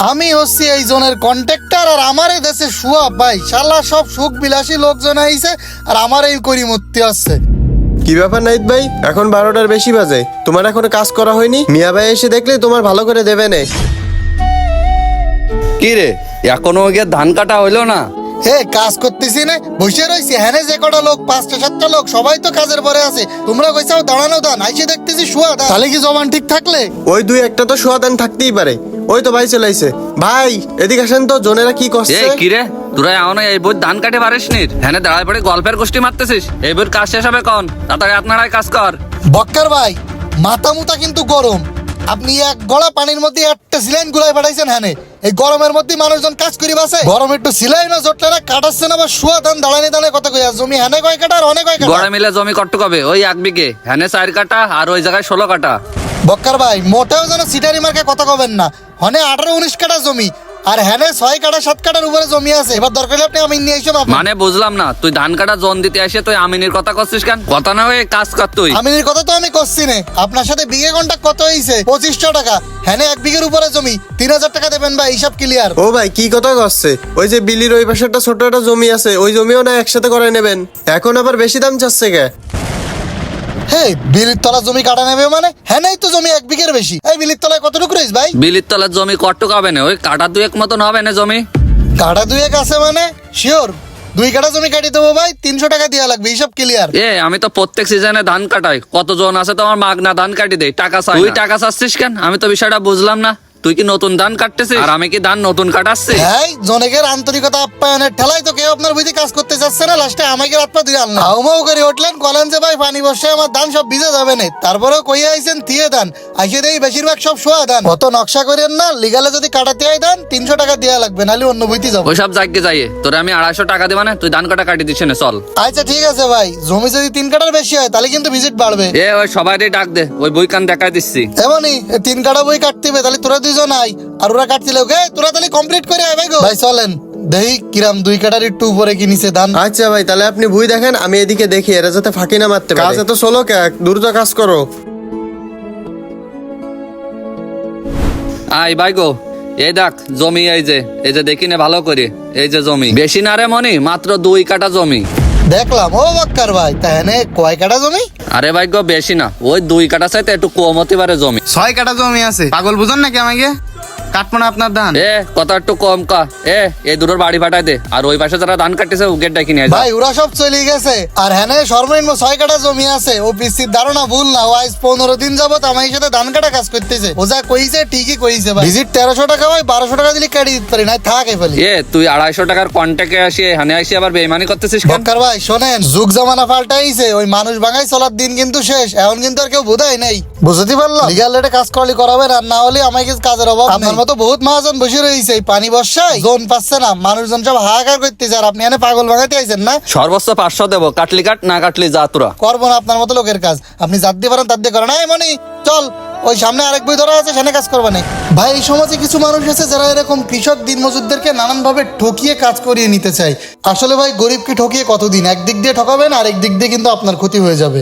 আমি হচ্ছি এই জনের কন্ট্রাক্টর আর আমার এই দেশে শুয়া ভাই শালা সব সুখ বিলাসী লোকজন আইছে আর আমার এই করি মূর্তি আসছে। কি ব্যাপার নাইত ভাই, এখন 12টার বেশি বাজে, তোমার এখনো কাজ করা হয়নি? মিয়া ভাই এসে দেখলে তোমার ভালো করে দেবে না। কি রে, এখনো গিয়ে ধান কাটা হইলো না? হে কাজ করতেছি না, বসে রয়েছি। হ্যাঁ যে কটা লোক 5টা 7টা লোক সবাই তো কাজের পরে আছে। তোমরা কইসাও দাঁড়ানো দান, আইসে দেখতেছি শুয়া দান। তাহলে কি জবান ঠিক থাকলে? ওই দুই একটা তো সোয়াদান থাকতেই পারে। ওই তো ভাই চলে আইছে। ভাই এদিকে আসেন তো, জনেরা কি করছে? এই কি রে, তোরা এখনো এই বই ধান কাটে পারিস নি? হ্যাঁ দাঁড়ায় পড়ে গল্পের গোষ্ঠী মারতেছিস? এই বইয়ের কাজ শেষ হবে কখন? তাড়াতাড়ি আপনারাই কাজ কর। বক্কার ভাই মাথা মুতা কিন্তু গরম। আপনি এক গলা পানির মধ্যে একটা সিলাইন গুলাই পাঠাইছেন। হ্যাঁ এই গরমের মধ্যে মানুষজন কাজ করি বাসে। গরম একটু সিলাইনও জটলে না, কাটাচ্ছে না বা শুয়া ধান দাঁড়ানি দাঁড়ায় কথা কইয়া। জমি হ্যাঁ কয় কাটা আর অনেক কয় কাটা? গড়ে মিলে জমি কট্টু কবে? ওই 1 বিঘে, হ্যাঁ 4 কাটা আর ওই জায়গায় 16 কাটা। বক্কার ভাই মোটেও যেন সিটারি মার্কে কথা কবেন না। হনে 18-19 কাটা জমি আর হ্যাঁ 6 কাটা 7 কাটার উপরে জমি আছে। এবার দরকার হলে আপনি আমি নিয়ে এসে পাবেন। মানে বুঝলাম না, তুই ধান কাটা জন দিতে আসে তুই আমিনের কথা করছিস কেন? কথা না হয়ে কাজ কর তুই। আমিনের কথা তো আমি করছি না। আপনার সাথে বিঘে ঘন্টা কত হইছে? 2500 টাকা। হ্যাঁ 1 বিঘের উপরে জমি 3000 টাকা দেবেন ভাই, হিসাব ক্লিয়ার। ও ভাই কি কথা করছে? ওই যে বিলির ওই পাশে একটা ছোট একটা জমি আছে, ওই জমিও না একসাথে করে নেবেন। এখন আবার বেশি দাম চাচ্ছে কে? হে বিলির তলা জমি কাটা নেবে মানে? হ্যাঁ নাই তো জমি 1 বিঘের বেশি। এই বিলির তলায় কতটুকু রইস ভাই? বিলির তলার জমি কট্টু হবে না, ওই কাটা 2 মতন হবে না জমি। কাটা 2 আছে মানে শিওর 2 কাটা জমি কাটি দেবো ভাই, 300 টাকা দেওয়া লাগবে, হিসাব ক্লিয়ার। আমি তো প্রত্যেক সিজনে ধান কাটাই, কতজন আছে তোমার মাগনা ধান কাটি দেয়, টাকা চাই। তুই টাকা চাচ্ছিস কেন? আমি তো বিষয়টা বুঝলাম না। তুই কি নতুন ধান কাটতেছিস আর আমি কি ধান নতুন কাটাচ্ছি? হ্যাঁ জনকের আন্তরিকতা আপ্যায়নের ঠেলায় তো কেউ আপনার বুঝি কাজ করতে চাচ্ছে না। লাস্টে আমাকে রাত পা দিয়ে আনলেন, হাউমাউ করে উঠলেন, কলেন যে ভাই পানি বসে আমার ধান সব ভিজে যাবে না। তারপরেও কইয়া আইছেন থিয়ে ধান, আইসে দেই বেশিরভাগ সব শোয়া ধান। কত নকশা করেন না, লিগালে যদি কাটাতে হয় ধান 300 টাকা দেওয়া লাগবে, নাহলে অন্য বইতে যাবো। ওইসব জায়গায় যাইয়ে তোরে আমি 250 টাকা দিবা না, তুই ধান কাটা কাটি দিচ্ছি না, চল। আচ্ছা ঠিক আছে ভাই, জমি যদি 3 কাটার বেশি হয় তাহলে কিন্তু ভিজিট বাড়বে। ওই সবাই ডাক দে, ওই বই কান দেখাই দিচ্ছি। এমনই 3 কাটা বই কাটতে হবে, তাহলে তোরা 2জন আই আর ওরা কাটছিল। ওকে তোরা তাহলে কমপ্লিট করে আয় ভাই গো। ভাই চলেন দেখি কিরাম 2 কাটার একটু উপরে কি নিচে ধান। আচ্ছা ভাই তাহলে আপনি ভুই দেখেন, আমি এদিকে দেখি এরা যাতে ফাঁকি না মারতে পারে। কাজ এত চলো কে, দ্রুত কাজ করো। আই ভাই গো, এই দেখ জমি, এই যে দেখি না ভালো করে, এই যে জমি বেশি না রে মনি, মাত্র 2 কাটা জমি। দেখলাম ও বক্কার ভাই, তাহলে কয় কাটা জমি? আরে ভাই গো বেশি না, ওই 2 কাটা চাইতে একটু কম হতে পারে জমি। 6 কাটা জমি আছে, পাগল বুঝুন নাকি আমাকে? কাটবো না আপনার ধান? কথা একটু কম কা। এই দুটোর বাড়ি ফাটাই দে, আর ওই পাশে যারা ধান কাটতেছে ও গেট ডাকি নিয়ে যা। ভাই ওরা সব চলে গেছে আর হ্যাঁ সর্বনিম্ন 6 কাটা জমি আছে। ও পিসির ধারণা ভুল না, ও আজ 15 দিন যাবত আমার সাথে ধান কাটা কাজ করতেছে। ও যা কইছে ঠিকই কইছে ভাই। ভিজিট 1300 টাকা ভাই, 1200 টাকা দিলে কাটি দিতে পারি, না থাকে ফেলি। তুই 250 টাকার কন্ট্যাক্টে আসি হানে আসি আবার বেইমানি করতেছিস কেন? বক্কার ভাই শোনেন, যুগ জামানা পাল্টাইছে, ওই মানুষ ভাঙাই চলার দিন কিন্তু শেষ। এখন কিন্তু আর কেউ বোধাই নাই, বুঝতে পারলাম। লিগাল রেটে কাজ করলে করাবেন, আর না হলে আমাকে কাজের অভাব। আপনার মতো বহুত মহাজন বসে রয়েছে এই পানি বর্ষায়, জোন পাচ্ছে না, মানুষজন সব হাহাকার করতেছে, আর আপনি এনে পাগল ভাঙাতে আইছেন না। সর্বোচ্চ 500 দেবো, কাটলি কাট, না কাটলি যা তোরা। করবো না আপনার মতো লোকের কাজ, আপনি যার দিয়ে পারেন তার দিয়ে করেন। মনি চল, ওই সামনে আরেক বই ধরা আছে, সেখানে কাজ করবে না। ভাই এই সমাজে কিছু মানুষ আছে যারা এরকম কৃষক দিনমজুরদেরকে নানান ভাবে ঠকিয়ে কাজ করিয়ে নিতে চায়। আসলে ভাই গরিবকে ঠকিয়ে কতদিন? একদিক দিয়ে ঠকাবেন আর এক দিক দিয়ে কিন্তু আপনার ক্ষতি হয়ে যাবে।